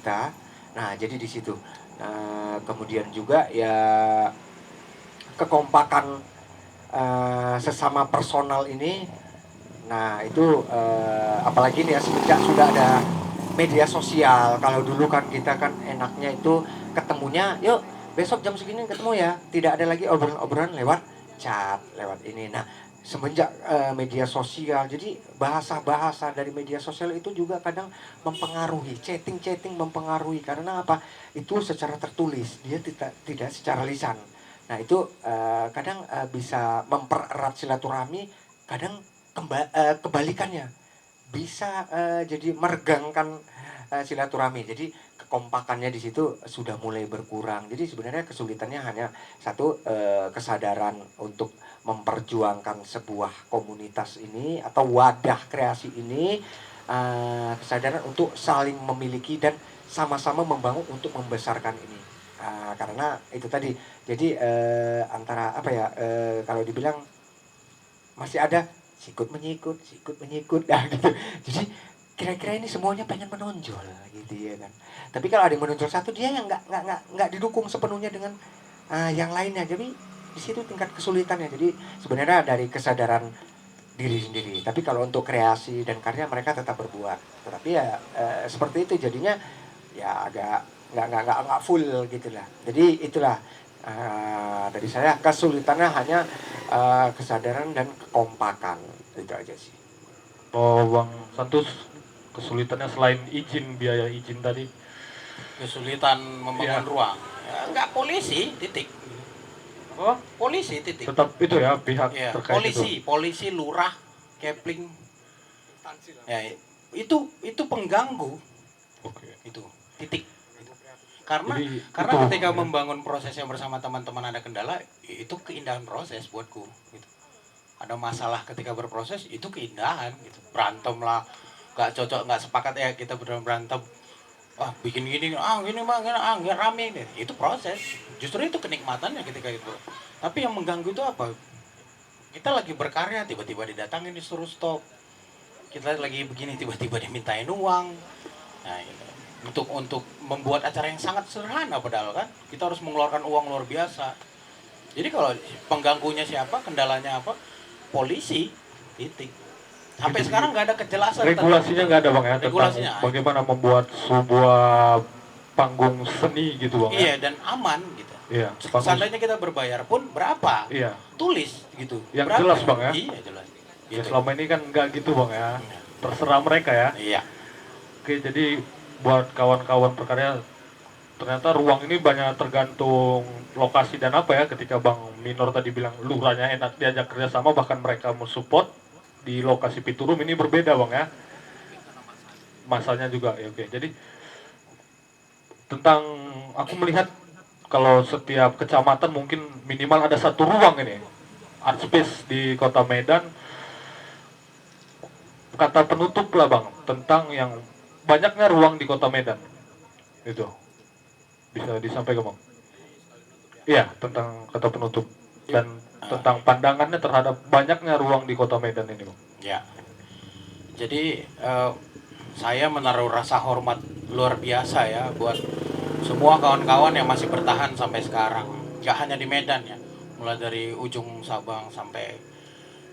kita. Nah, jadi di situ. Kemudian juga ya kekompakan sesama personal ini. Nah, itu apalagi nih ya semenjak sudah ada media sosial. Kalau dulu kan kita kan enaknya itu ketemunya, yuk besok jam segini ketemu ya. Tidak ada lagi obrolan-obrolan lewat chat, lewat ini. Nah, semenjak media sosial, jadi bahasa-bahasa dari media sosial itu juga kadang mempengaruhi, chatting-chatting mempengaruhi karena apa? Itu secara tertulis, dia tidak secara lisan. Nah, itu kadang bisa mempererat silaturahmi, kadang kebalikannya bisa jadi meregangkan silaturahmi. Jadi kekompakannya di situ sudah mulai berkurang. Jadi sebenarnya kesulitannya hanya satu, kesadaran untuk memperjuangkan sebuah komunitas ini atau wadah kreasi ini, kesadaran untuk saling memiliki dan sama-sama membangun untuk membesarkan ini. Karena itu tadi. Jadi antara apa ya? Kalau dibilang masih ada sikut menyikut nah gitu. Jadi kira-kira ini semuanya pengen menonjol gitu ya kan. Tapi kalau ada yang menonjol satu, dia yang nggak didukung sepenuhnya dengan yang lainnya. Jadi di situ tingkat kesulitannya. Jadi sebenarnya dari kesadaran diri sendiri. Tapi kalau untuk kreasi dan karya mereka tetap berbuat. Tetapi ya seperti itu jadinya ya agak nggak full gitulah. Jadi itulah dari saya kesulitannya hanya kesadaran dan kekompakan itu aja sih. Oh, Bang Santus, kesulitannya selain izin, biaya izin tadi. Kesulitan membangun Iya. ruang ya, nggak polisi titik, Oh, polisi titik tetap itu ya pihak ya, terkait itu. polisi lurah Kepling ya, itu pengganggu Oke. itu titik. karena Jadi karena itu ketika ya. membangun prosesnya bersama teman-teman ada kendala, itu keindahan proses buatku gitu. Ada masalah ketika berproses, itu keindahan gitu. Berantem lah, nggak cocok, nggak sepakat, ya kita berantem, bikin gini, gini mah nggak rame deh. Itu proses, justru itu kenikmatannya ketika itu. Tapi yang mengganggu itu apa? Kita lagi berkarya, tiba-tiba didatangin, disuruh stop. Kita lagi begini, tiba-tiba dimintain uang. Nah, itu. Untuk membuat acara yang sangat sederhana, padahal kan kita harus mengeluarkan uang luar biasa. Jadi kalau pengganggunya siapa, kendalanya apa, polisi, titik. Sampai Jadi sekarang nggak ada kejelasan tentang regulasinya itu. nggak ada bang ya tentang Regulasinya. bagaimana membuat sebuah panggung seni gitu bang ya. Iya, dan aman gitu. Iya, panggung. Seandainya kita berbayar pun berapa? Iya. Tulis gitu. Yang Berapa? jelas bang ya. Iya, jelas. Ya Gitu. selama ini kan nggak gitu bang ya. Iya. Terserah mereka ya. Iya. Oke, jadi buat kawan-kawan berkarya, ternyata ruang ini banyak tergantung lokasi dan apa ya. Ketika Bang Minor tadi bilang lurahnya enak diajak kerjasama, bahkan mereka mensupport di lokasi Piturum ini berbeda bang ya. Masanya juga ya oke. Jadi tentang aku melihat kalau setiap kecamatan mungkin minimal ada satu ruang ini art space di kota Medan. Kata penutup lah bang tentang yang banyaknya ruang di kota Medan itu bisa disampaikan bang. Iya, tentang kata penutup dan tentang pandangannya terhadap banyaknya ruang di kota Medan ini bang. Ya. Jadi saya menaruh rasa hormat luar biasa ya buat semua kawan-kawan yang masih bertahan sampai sekarang. Gak hanya di Medan ya, mulai dari ujung Sabang sampai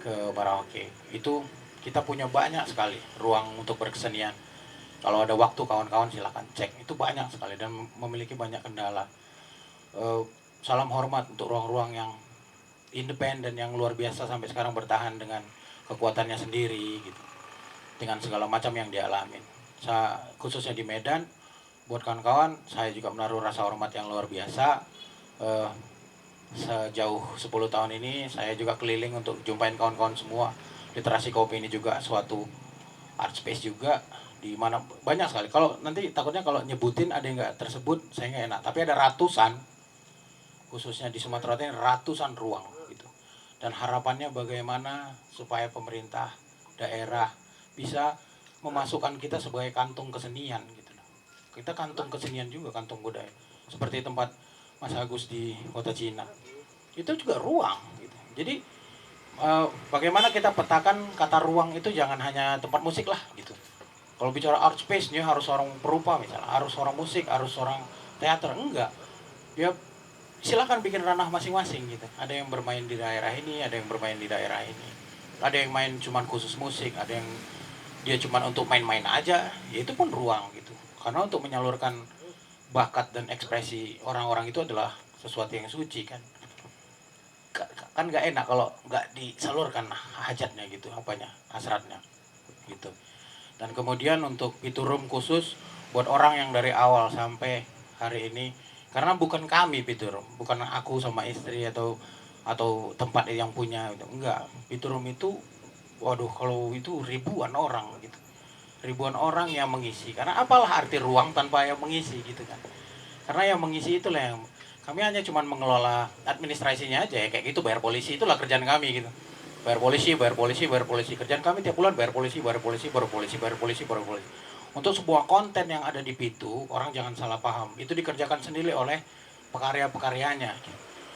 ke Merauke. Itu kita punya banyak sekali ruang untuk berkesenian. Kalau ada waktu kawan-kawan silahkan cek. Itu banyak sekali dan memiliki banyak kendala. Salam hormat untuk ruang-ruang yang independen, yang luar biasa sampai sekarang bertahan dengan kekuatannya sendiri gitu, dengan segala macam yang dialamin. Khususnya di Medan, buat kawan-kawan saya juga menaruh rasa hormat yang luar biasa. Sejauh 10 tahun ini saya juga keliling untuk jumpain kawan-kawan semua. Literasi kopi ini juga suatu art space juga, di mana banyak sekali. Kalau nanti takutnya kalau nyebutin ada yang nggak tersebut, saya nggak enak. Tapi ada ratusan, khususnya di Sumatera Utara, ratusan ruang gitu. Dan harapannya bagaimana supaya pemerintah daerah bisa memasukkan kita sebagai kantung kesenian gitu. Kita kantung kesenian juga, kantung budaya. Seperti tempat Mas Agus di Kota Cina. Itu juga ruang gitu. Jadi bagaimana kita petakan kata ruang itu jangan hanya tempat musik lah gitu. Kalau bicara art space nya harus orang perupa misalnya, harus orang musik, harus orang teater, enggak. Dia silakan bikin ranah masing-masing gitu. Ada yang bermain di daerah ini, ada yang bermain di daerah ini. Ada yang main cuman khusus musik, ada yang dia cuman untuk main-main aja, ya itu pun ruang gitu. Karena untuk menyalurkan bakat dan ekspresi orang-orang itu adalah sesuatu yang suci kan. Kan nggak enak kalau nggak disalurkan hajatnya gitu, apanya, hasratnya gitu. Dan kemudian untuk itu room khusus buat orang yang dari awal sampai hari ini, karena bukan kami Piturum, bukan aku sama istri atau tempat yang punya gitu. Enggak, Piturum itu waduh kalau itu ribuan orang gitu. Ribuan orang yang mengisi. Karena apalah arti ruang tanpa yang mengisi gitu kan. Karena yang mengisi itulah yang kami hanya cuma mengelola administrasinya aja ya kayak gitu, bayar polisi itulah kerjaan kami gitu. Bayar polisi, bayar polisi, bayar polisi. Kerjaan kami tiap bulan bayar polisi, bayar polisi, bayar polisi, bayar polisi, bayar polisi. Untuk sebuah konten yang ada di Pitu, orang jangan salah paham. Itu dikerjakan sendiri oleh pekarya-pekaryanya.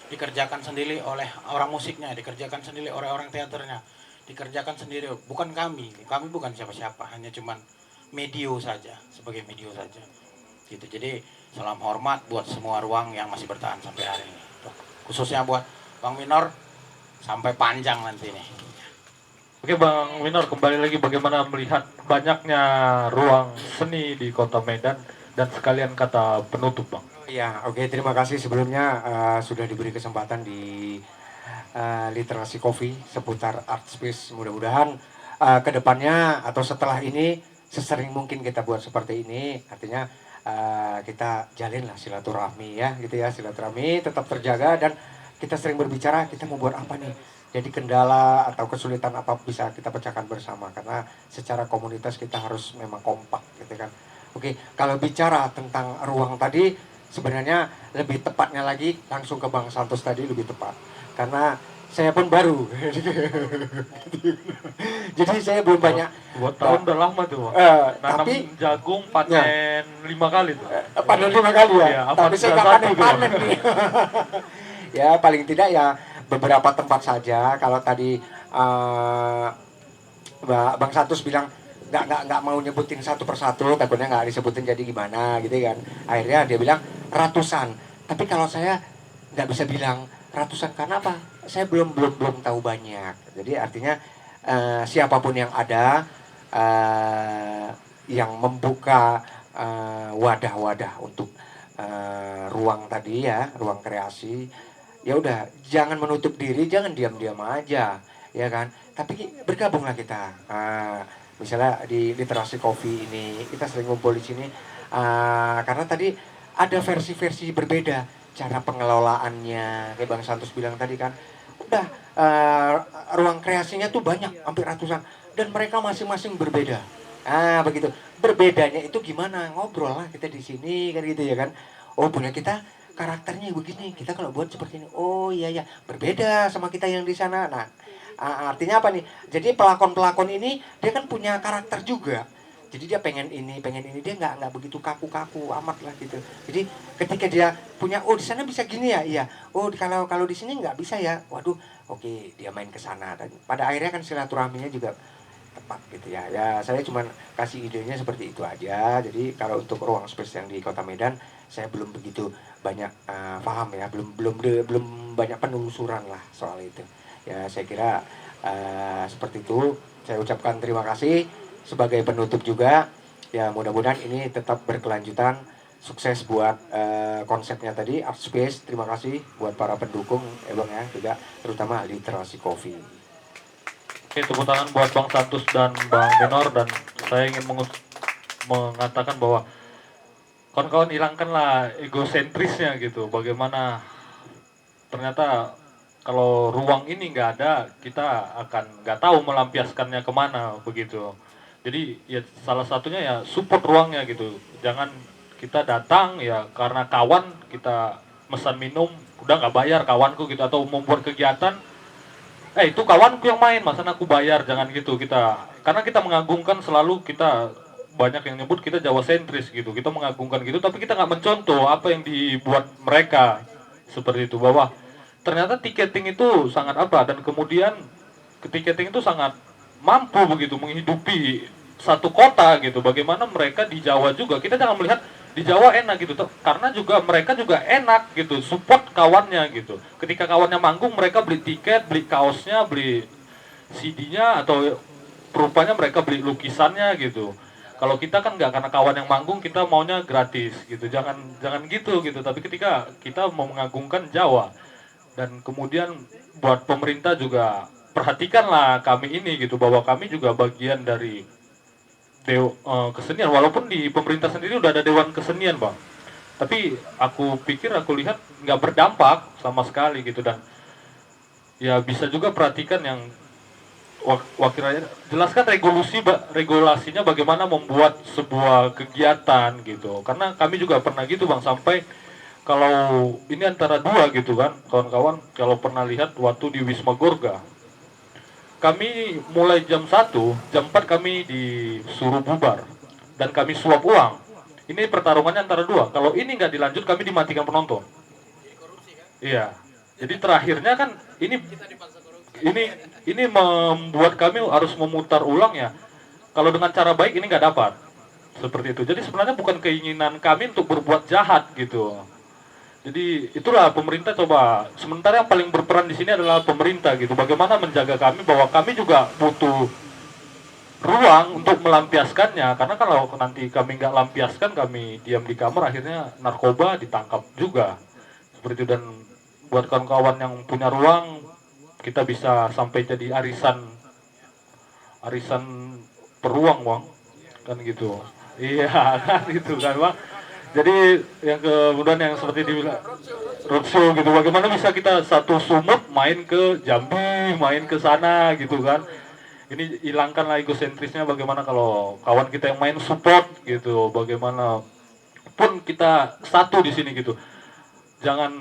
Dikerjakan sendiri oleh orang musiknya, dikerjakan sendiri oleh orang teaternya. Dikerjakan sendiri, bukan kami. Kami bukan siapa-siapa, hanya cuman medio saja, sebagai medio saja. Gitu. Jadi salam hormat buat semua ruang yang masih bertahan sampai hari ini. Tuh. Khususnya buat Bang Minor sampai panjang nanti nih. Oke Bang Winor, kembali lagi bagaimana melihat banyaknya ruang seni di Kota Medan dan sekalian kata penutup Bang. Ya, oke, terima kasih sebelumnya sudah diberi kesempatan di literasi coffee seputar art space. Mudah-mudahan kedepannya atau setelah ini sesering mungkin kita buat seperti ini. Artinya kita jalinlah silaturahmi ya, gitu ya, silaturahmi tetap terjaga dan kita sering berbicara kita mau buat apa nih. Jadi kendala atau kesulitan apa bisa kita pecahkan bersama karena secara komunitas kita harus memang kompak gitu kan. Oke, kalau bicara tentang ruang tadi sebenarnya lebih tepatnya lagi langsung ke Bang Santos tadi lebih tepat karena saya pun baru jadi saya belum banyak Buat tahun udah lama tuh Bang. Nanam tapi jagung panen 5 kali tuh. panen 5 kali ya, Iya, apa tapi saya nggak 91 panen tuh. panen nih ya paling tidak ya beberapa tempat saja kalau tadi eh, Bang Santos bilang nggak mau nyebutin satu persatu takutnya nggak disebutin jadi gimana gitu kan akhirnya dia bilang ratusan tapi kalau saya nggak bisa bilang ratusan karena apa saya belum tahu banyak jadi artinya siapapun yang ada yang membuka wadah-wadah untuk ruang tadi ya ruang kreasi ya udah jangan menutup diri jangan diam-diam aja ya kan tapi bergabunglah kita misalnya di literasi coffee ini kita sering ngumpul di sini karena tadi ada versi-versi berbeda cara pengelolaannya kayak Bang Santos bilang tadi kan udah ruang kreasinya tuh banyak hampir ratusan dan mereka masing-masing berbeda begitu berbedanya itu gimana ngobrol lah kita di sini kan gitu ya kan oh punya kita karakternya begini kita kalau buat seperti ini oh iya ya berbeda sama kita yang di sana nah artinya apa nih? Jadi pelakon-pelakon ini dia kan punya karakter juga. Jadi dia pengen ini dia nggak begitu kaku-kaku amat lah gitu. Jadi ketika dia punya oh di sana bisa gini ya, iya. Oh kalau di sini nggak bisa ya. Waduh, oke dia main ke sana dan pada akhirnya kan silaturahminya juga tepat gitu ya. Ya saya cuma kasih idenya seperti itu aja. Jadi kalau untuk ruang space yang di Kota Medan saya belum begitu banyak paham ya, belum banyak penelusuran lah soal itu. Ya saya kira seperti itu saya ucapkan terima kasih sebagai penutup juga ya mudah-mudahan ini tetap berkelanjutan sukses buat konsepnya tadi art space terima kasih buat para pendukung Bang ya juga terutama literasi coffee. Oke, tepuk tangan buat Bang Santos dan Bang Minor dan saya ingin mengatakan bahwa kawan-kawan hilangkanlah egosentrisnya gitu. Bagaimana ternyata kalau ruang ini nggak ada, kita akan nggak tahu melampiaskannya kemana begitu. Jadi ya salah satunya ya support ruangnya gitu. Jangan kita datang ya karena kawan kita pesan minum udah nggak bayar kawanku gitu atau membuat kegiatan itu kawanku yang main masa aku bayar jangan gitu kita karena kita mengagungkan selalu kita banyak yang nyebut kita Jawa sentris gitu kita mengagungkan gitu tapi kita nggak mencontoh apa yang dibuat mereka seperti itu bahwa ternyata tiketing itu sangat apa dan kemudian tiketing itu sangat mampu begitu menghidupi satu kota gitu. Bagaimana mereka di Jawa juga, kita jangan melihat di Jawa enak gitu, karena juga mereka juga enak gitu, support kawannya gitu. Ketika kawannya manggung, mereka beli tiket, beli kaosnya, beli CD-nya, atau rupanya mereka beli lukisannya gitu. Kalau kita kan nggak, karena kawan yang manggung kita maunya gratis gitu. Jangan jangan gitu. Tapi ketika kita mau mengagungkan Jawa, dan kemudian buat pemerintah juga perhatikanlah kami ini gitu, bahwa kami juga bagian dari kesenian, walaupun di pemerintah sendiri udah ada dewan kesenian bang, tapi aku lihat nggak berdampak sama sekali gitu. Dan ya bisa juga perhatikan yang wakil rakyat, jelaskan regulasinya bagaimana membuat sebuah kegiatan gitu, karena kami juga pernah gitu bang, sampai kalau ini antara dua gitu kan kawan-kawan, kalau pernah lihat waktu di Wisma Gorga, kami mulai jam 1, jam 4 kami disuruh bubar dan kami suap uang. Ini pertarungannya antara dua, kalau ini nggak dilanjut kami dimatikan penonton. Iya, jadi terakhirnya kan ini ini membuat kami harus memutar ulang ya. Kalau dengan cara baik ini nggak dapat seperti itu. Jadi sebenarnya bukan keinginan kami untuk berbuat jahat gitu. Jadi itulah pemerintah coba. Sementara yang paling berperan di sini adalah pemerintah gitu. Bagaimana menjaga kami, bahwa kami juga butuh ruang untuk melampiaskannya. Karena kalau nanti kami nggak lampiaskan, kami diam di kamar, akhirnya narkoba ditangkap juga. Seperti itu. Dan buat kawan-kawan yang punya ruang, kita bisa sampai jadi arisan arisan peruang bang, kan gitu. Iya kan gitu kan bang. Jadi yang kemudian yang seperti dibilang roadshow gitu, bagaimana bisa kita satu Sumut main ke Jambi, main ke sana gitu kan. Ini hilangkanlah egosentrisnya, bagaimana kalau kawan kita yang main support gitu, bagaimana pun kita satu di sini gitu. Jangan